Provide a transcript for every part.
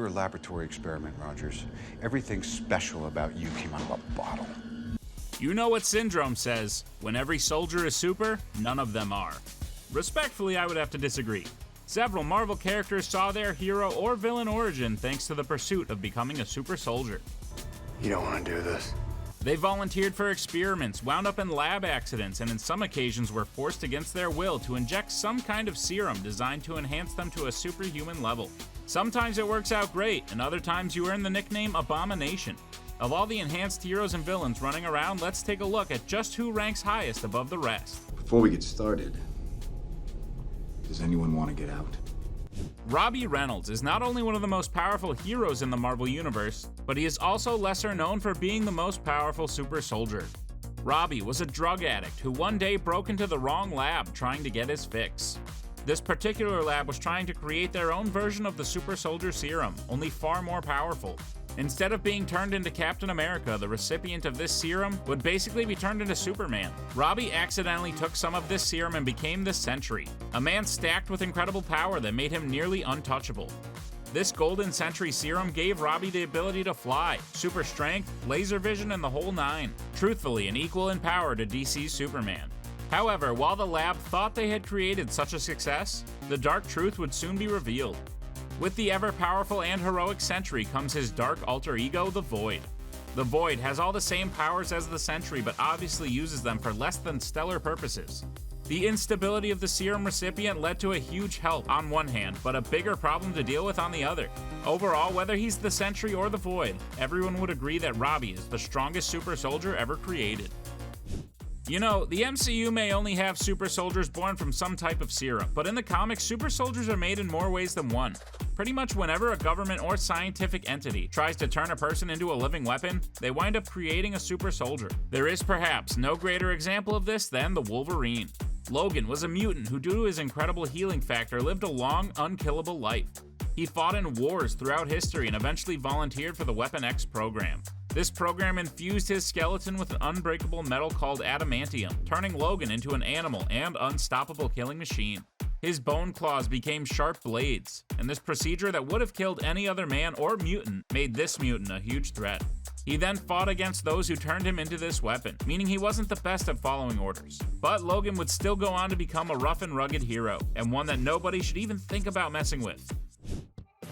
You're a laboratory experiment, Rogers. Everything special about you came out of a bottle. You know what Syndrome says, when every soldier is super, none of them are. Respectfully, I would have to disagree. Several Marvel characters saw their hero or villain origin thanks to the pursuit of becoming a super soldier. You don't want to do this. They volunteered for experiments, wound up in lab accidents, and in some occasions were forced against their will to inject some kind of serum designed to enhance them to a superhuman level. Sometimes it works out great, and other times you earn the nickname Abomination. Of all the enhanced heroes and villains running around, let's take a look at just who ranks highest above the rest. Before we get started, does anyone want to get out? Robbie Reynolds is not only one of the most powerful heroes in the Marvel Universe, but he is also lesser known for being the most powerful super soldier. Robbie was a drug addict who one day broke into the wrong lab trying to get his fix. This particular lab was trying to create their own version of the super soldier serum, only far more powerful. Instead of being turned into Captain America, the recipient of this serum would basically be turned into Superman. Robbie accidentally took some of this serum and became the Sentry, a man stacked with incredible power that made him nearly untouchable. This golden Sentry serum gave Robbie the ability to fly, super strength, laser vision, and the whole nine. Truthfully, an equal in power to DC's Superman. However, while the lab thought they had created such a success, the dark truth would soon be revealed. With the ever-powerful and heroic Sentry comes his dark alter ego, the Void. The Void has all the same powers as the Sentry, but obviously uses them for less than stellar purposes. The instability of the serum recipient led to a huge help on one hand, but a bigger problem to deal with on the other. Overall, whether he's the Sentry or the Void, everyone would agree that Robbie is the strongest super soldier ever created. You know, the MCU may only have super soldiers born from some type of serum, but in the comics, super soldiers are made in more ways than one. Pretty much whenever a government or scientific entity tries to turn a person into a living weapon, they wind up creating a super soldier. There is perhaps no greater example of this than the Wolverine. Logan was a mutant who, due to his incredible healing factor, lived a long, unkillable life. He fought in wars throughout history and eventually volunteered for the Weapon X program. This program infused his skeleton with an unbreakable metal called adamantium, turning Logan into an animal and unstoppable killing machine. His bone claws became sharp blades, and this procedure that would have killed any other man or mutant made this mutant a huge threat. He then fought against those who turned him into this weapon, meaning he wasn't the best at following orders. But Logan would still go on to become a rough and rugged hero, and one that nobody should even think about messing with.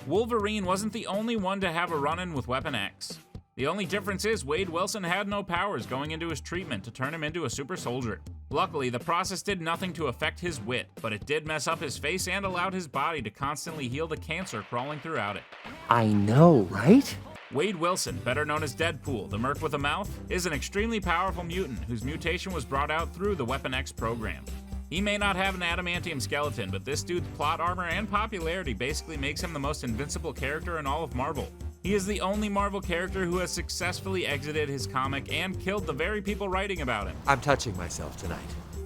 Wolverine wasn't the only one to have a run-in with Weapon X. The only difference is Wade Wilson had no powers going into his treatment to turn him into a super soldier. Luckily, the process did nothing to affect his wit, but it did mess up his face and allowed his body to constantly heal the cancer crawling throughout it. I know, right? Wade Wilson, better known as Deadpool, the merc with a mouth, is an extremely powerful mutant whose mutation was brought out through the Weapon X program. He may not have an adamantium skeleton, but this dude's plot armor and popularity basically makes him the most invincible character in all of Marvel. He is the only Marvel character who has successfully exited his comic and killed the very people writing about him. I'm touching myself tonight.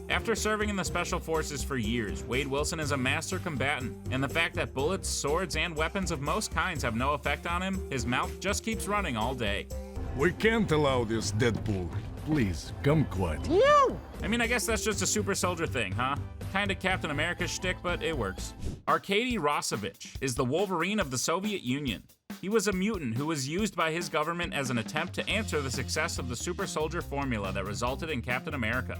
After serving in the Special Forces for years, Wade Wilson is a master combatant, and the fact that bullets, swords, and weapons of most kinds have no effect on him, his mouth just keeps running all day. We can't allow this, Deadpool. Please, come quietly. I mean, I guess that's just a super soldier thing, huh? Kinda Captain America shtick, but it works. Arkady Rossovich is the Wolverine of the Soviet Union. He was a mutant who was used by his government as an attempt to answer the success of the super soldier formula that resulted in Captain America.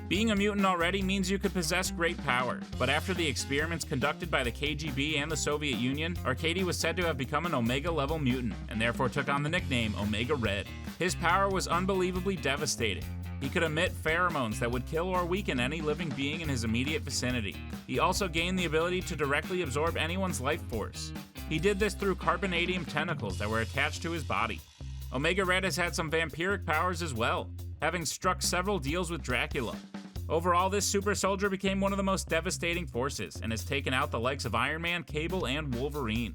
Being a mutant already means you could possess great power, but after the experiments conducted by the KGB and the Soviet Union, Arkady was said to have become an Omega-level mutant, and therefore took on the nickname Omega Red. His power was unbelievably devastating. He could emit pheromones that would kill or weaken any living being in his immediate vicinity. He also gained the ability to directly absorb anyone's life force. He did this through carbonadium tentacles that were attached to his body. Omega Red has had some vampiric powers as well, having struck several deals with Dracula. Overall, this super soldier became one of the most devastating forces, and has taken out the likes of Iron Man, Cable, and Wolverine.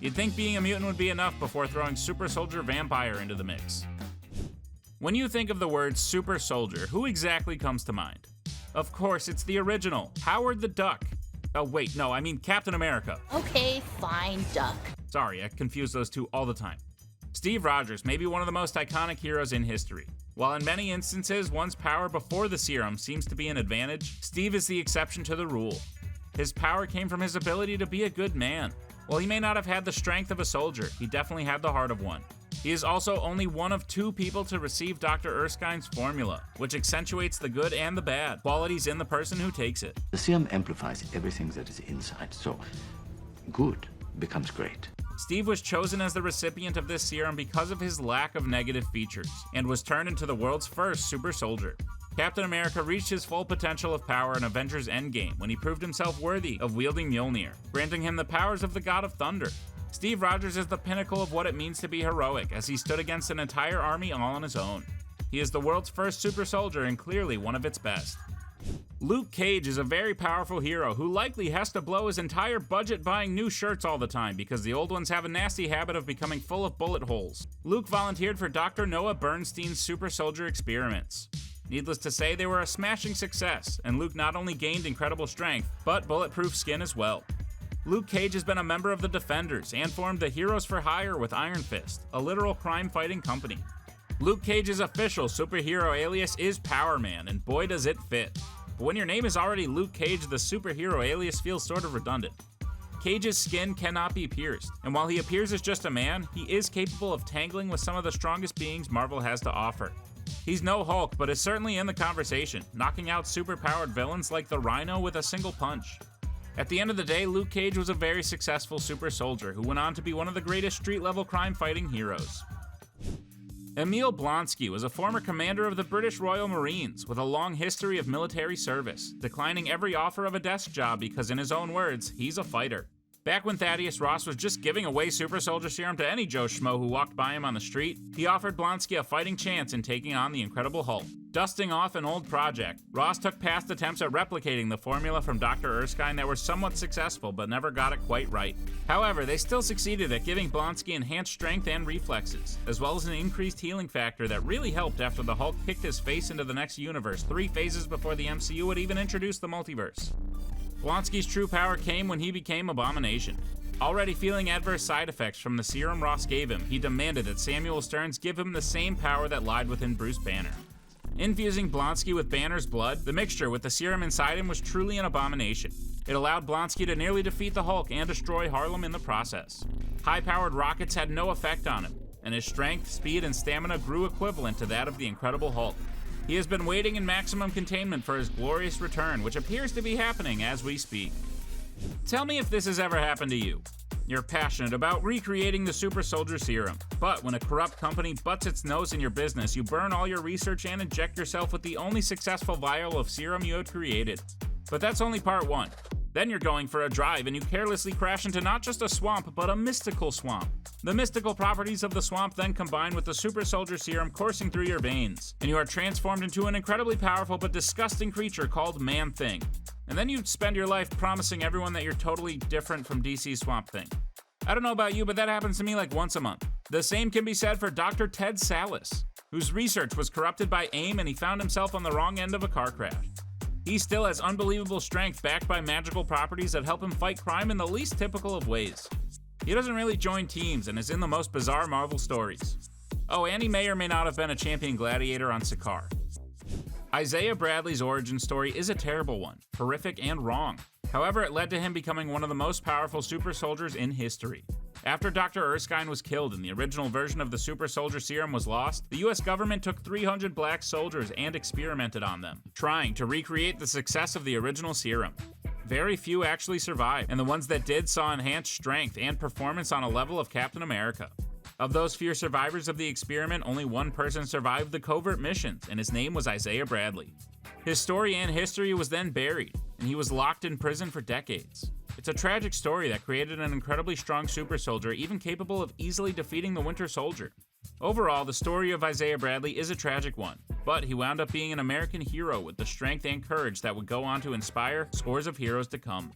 You'd think being a mutant would be enough before throwing super soldier vampire into the mix. When you think of the word super soldier, who exactly comes to mind? Of course, it's the original, Howard the Duck. Oh wait, no, I mean Captain America. Okay, fine, Duck. Sorry, I confuse those two all the time. Steve Rogers may be one of the most iconic heroes in history. While in many instances, one's power before the serum seems to be an advantage, Steve is the exception to the rule. His power came from his ability to be a good man. While he may not have had the strength of a soldier, he definitely had the heart of one. He is also only one of 2 people to receive Dr. Erskine's formula, which accentuates the good and the bad qualities in the person who takes it. The serum amplifies everything that is inside, so good becomes great. Steve was chosen as the recipient of this serum because of his lack of negative features, and was turned into the world's first super soldier. Captain America reached his full potential of power in Avengers Endgame when he proved himself worthy of wielding Mjolnir, granting him the powers of the God of Thunder. Steve Rogers is the pinnacle of what it means to be heroic, as he stood against an entire army all on his own. He is the world's first super soldier and clearly one of its best. Luke Cage is a very powerful hero who likely has to blow his entire budget buying new shirts all the time because the old ones have a nasty habit of becoming full of bullet holes. Luke volunteered for Dr. Noah Bernstein's super soldier experiments. Needless to say, they were a smashing success, and Luke not only gained incredible strength, but bulletproof skin as well. Luke Cage has been a member of the Defenders and formed the Heroes for Hire with Iron Fist, a literal crime-fighting company. Luke Cage's official superhero alias is Power Man, and boy does it fit. But when your name is already Luke Cage, the superhero alias feels sort of redundant. Cage's skin cannot be pierced, and while he appears as just a man, he is capable of tangling with some of the strongest beings Marvel has to offer. He's no Hulk, but is certainly in the conversation, knocking out superpowered villains like the Rhino with a single punch. At the end of the day, Luke Cage was a very successful super soldier who went on to be one of the greatest street-level crime-fighting heroes. Emil Blonsky was a former commander of the British Royal Marines with a long history of military service, declining every offer of a desk job because, in his own words, he's a fighter. Back when Thaddeus Ross was just giving away super soldier serum to any Joe Schmo who walked by him on the street, he offered Blonsky a fighting chance in taking on the Incredible Hulk. Dusting off an old project, Ross took past attempts at replicating the formula from Dr. Erskine that were somewhat successful but never got it quite right. However, they still succeeded at giving Blonsky enhanced strength and reflexes, as well as an increased healing factor that really helped after the Hulk kicked his face into the next universe 3 phases before the MCU would even introduce the multiverse. Blonsky's true power came when he became Abomination. Already feeling adverse side effects from the serum Ross gave him, he demanded that Samuel Stearns give him the same power that lied within Bruce Banner. Infusing Blonsky with Banner's blood, the mixture with the serum inside him was truly an abomination. It allowed Blonsky to nearly defeat the Hulk and destroy Harlem in the process. High-powered rockets had no effect on him, and his strength, speed, and stamina grew equivalent to that of the Incredible Hulk. He has been waiting in maximum containment for his glorious return, which appears to be happening as we speak. Tell me if this has ever happened to you. You're passionate about recreating the super soldier serum, but when a corrupt company butts its nose in your business, you burn all your research and inject yourself with the only successful vial of serum you had created. But that's only part 1. Then you're going for a drive and you carelessly crash into not just a swamp, but a mystical swamp. The mystical properties of the swamp then combine with the super soldier serum coursing through your veins, and you are transformed into an incredibly powerful but disgusting creature called Man-Thing. And then you spend your life promising everyone that you're totally different from DC's Swamp Thing. I don't know about you, but that happens to me like once a month. The same can be said for Dr. Ted Sallis, whose research was corrupted by AIM and he found himself on the wrong end of a car crash. He still has unbelievable strength backed by magical properties that help him fight crime in the least typical of ways. He doesn't really join teams and is in the most bizarre Marvel stories. Oh, and he may or may not have been a champion gladiator on Sakaar. Isaiah Bradley's origin story is a terrible one, horrific and wrong. However, it led to him becoming one of the most powerful super soldiers in history. After Dr. Erskine was killed and the original version of the super soldier serum was lost, the US government took 300 black soldiers and experimented on them, trying to recreate the success of the original serum. Very few actually survived, and the ones that did saw enhanced strength and performance on a level of Captain America. Of those few survivors of the experiment, only one person survived the covert missions, and his name was Isaiah Bradley. His story and history was then buried, and he was locked in prison for decades. It's a tragic story that created an incredibly strong super soldier, even capable of easily defeating the Winter Soldier. Overall, the story of Isaiah Bradley is a tragic one, but he wound up being an American hero with the strength and courage that would go on to inspire scores of heroes to come.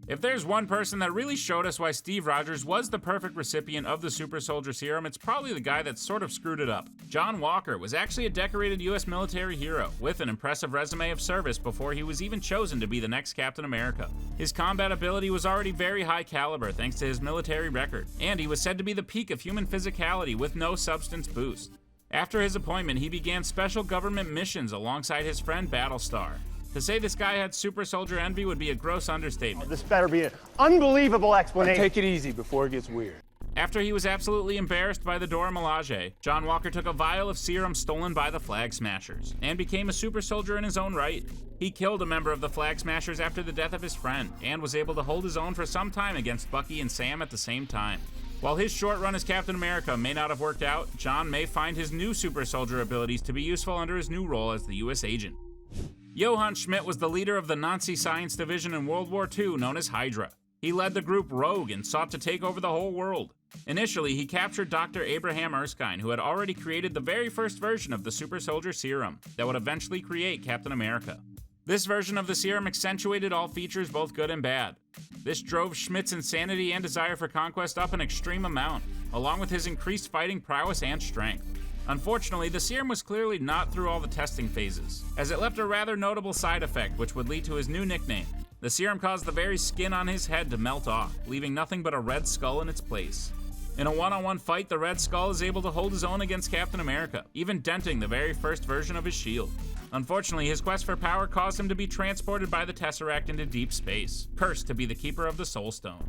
If there's one person that really showed us why Steve Rogers was the perfect recipient of the super soldier serum, it's probably the guy that sort of screwed it up. John Walker was actually a decorated US military hero with an impressive resume of service before he was even chosen to be the next Captain America. His combat ability was already very high caliber thanks to his military record, and he was said to be the peak of human physicality with no substance boost. After his appointment, he began special government missions alongside his friend Battlestar. To say this guy had super soldier envy would be a gross understatement. This better be an unbelievable explanation. Take it easy before it gets weird. After he was absolutely embarrassed by the Dora Milaje, John Walker took a vial of serum stolen by the Flag Smashers and became a super soldier in his own right. He killed a member of the Flag Smashers after the death of his friend and was able to hold his own for some time against Bucky and Sam at the same time. While his short run as Captain America may not have worked out, John may find his new super soldier abilities to be useful under his new role as the U.S. agent. Johann Schmidt was the leader of the Nazi science division in World War II known as Hydra. He led the group Rogue and sought to take over the whole world. Initially, he captured Dr. Abraham Erskine, who had already created the very first version of the super soldier serum that would eventually create Captain America. This version of the serum accentuated all features, both good and bad. This drove Schmidt's insanity and desire for conquest up an extreme amount, along with his increased fighting prowess and strength. Unfortunately, the serum was clearly not through all the testing phases, as it left a rather notable side effect which would lead to his new nickname. The serum caused the very skin on his head to melt off, leaving nothing but a red skull in its place. In a one-on-one fight, the Red Skull is able to hold his own against Captain America, even denting the very first version of his shield. Unfortunately, his quest for power caused him to be transported by the Tesseract into deep space, cursed to be the keeper of the Soul Stone.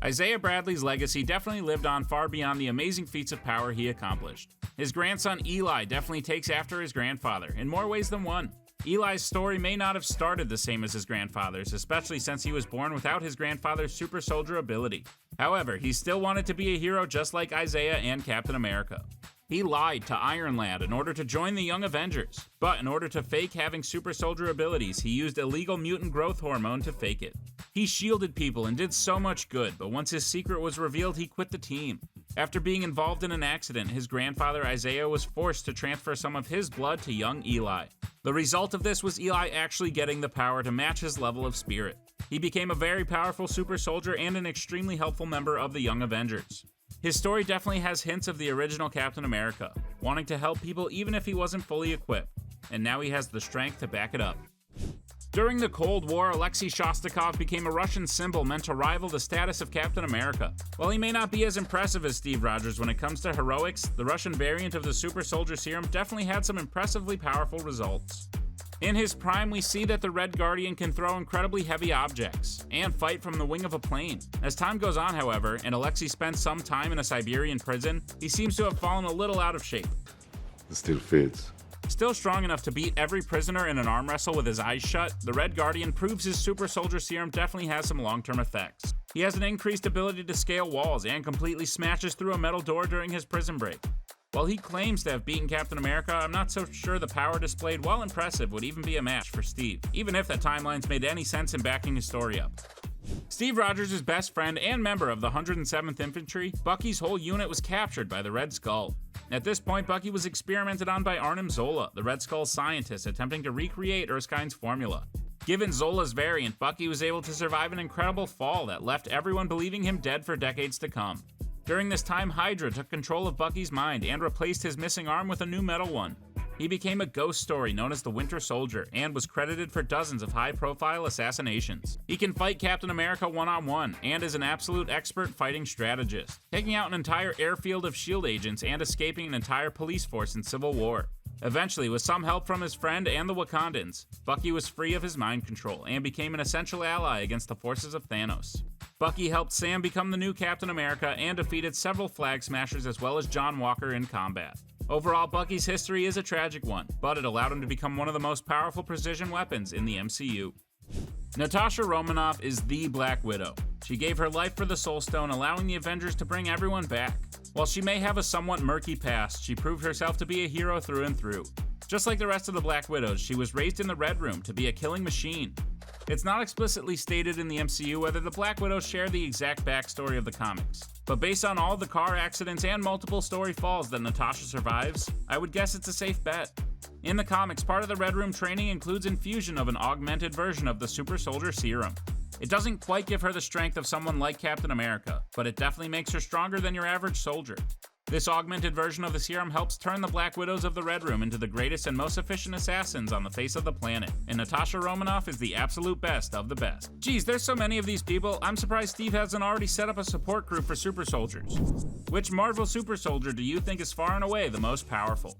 Isaiah Bradley's legacy definitely lived on far beyond the amazing feats of power he accomplished. His grandson Eli definitely takes after his grandfather, in more ways than one. Eli's story may not have started the same as his grandfather's, especially since he was born without his grandfather's super soldier ability. However, he still wanted to be a hero just like Isaiah and Captain America. He lied to Iron Lad in order to join the Young Avengers, but in order to fake having super soldier abilities, he used illegal mutant growth hormone to fake it. He shielded people and did so much good, but once his secret was revealed, he quit the team. After being involved in an accident, his grandfather Isaiah was forced to transfer some of his blood to young Eli. The result of this was Eli actually getting the power to match his level of spirit. He became a very powerful super soldier and an extremely helpful member of the Young Avengers. His story definitely has hints of the original Captain America, wanting to help people even if he wasn't fully equipped, and now he has the strength to back it up. During the Cold War, Alexei Shostakov became a Russian symbol meant to rival the status of Captain America. While he may not be as impressive as Steve Rogers when it comes to heroics, the Russian variant of the super soldier serum definitely had some impressively powerful results. In his prime, we see that the Red Guardian can throw incredibly heavy objects and fight from the wing of a plane. As time goes on, however, and Alexei spends some time in a Siberian prison, he seems to have fallen a little out of shape. It still fits. Still strong enough to beat every prisoner in an arm wrestle with his eyes shut, the Red Guardian proves his super soldier serum definitely has some long-term effects. He has an increased ability to scale walls and completely smashes through a metal door during his prison break. While he claims to have beaten Captain America, I'm not so sure the power displayed, while impressive, would even be a match for Steve, even if that timeline's made any sense in backing his story up. Steve Rogers' best friend and member of the 107th Infantry, Bucky's whole unit was captured by the Red Skull. At this point, Bucky was experimented on by Arnim Zola, the Red Skull's scientist attempting to recreate Erskine's formula. Given Zola's variant, Bucky was able to survive an incredible fall that left everyone believing him dead for decades to come. During this time, Hydra took control of Bucky's mind and replaced his missing arm with a new metal one. He became a ghost story known as the Winter Soldier and was credited for dozens of high-profile assassinations. He can fight Captain America one-on-one and is an absolute expert fighting strategist, taking out an entire airfield of S.H.I.E.L.D. agents and escaping an entire police force in Civil War. Eventually, with some help from his friend and the Wakandans, Bucky was free of his mind control and became an essential ally against the forces of Thanos. Bucky helped Sam become the new Captain America and defeated several Flag Smashers as well as John Walker in combat. Overall, Bucky's history is a tragic one, but it allowed him to become one of the most powerful precision weapons in the MCU. Natasha Romanoff is the Black Widow. She gave her life for the Soul Stone, allowing the Avengers to bring everyone back. While she may have a somewhat murky past, she proved herself to be a hero through and through. Just like the rest of the Black Widows, she was raised in the Red Room to be a killing machine. It's not explicitly stated in the MCU whether the Black Widows share the exact backstory of the comics, but based on all the car accidents and multiple story falls that Natasha survives, I would guess it's a safe bet. In the comics, part of the Red Room training includes infusion of an augmented version of the super soldier serum. It doesn't quite give her the strength of someone like Captain America, but it definitely makes her stronger than your average soldier. This augmented version of the serum helps turn the Black Widows of the Red Room into the greatest and most efficient assassins on the face of the planet, and Natasha Romanoff is the absolute best of the best. Geez, there's so many of these people, I'm surprised Steve hasn't already set up a support group for super soldiers. Which Marvel super soldier do you think is far and away the most powerful?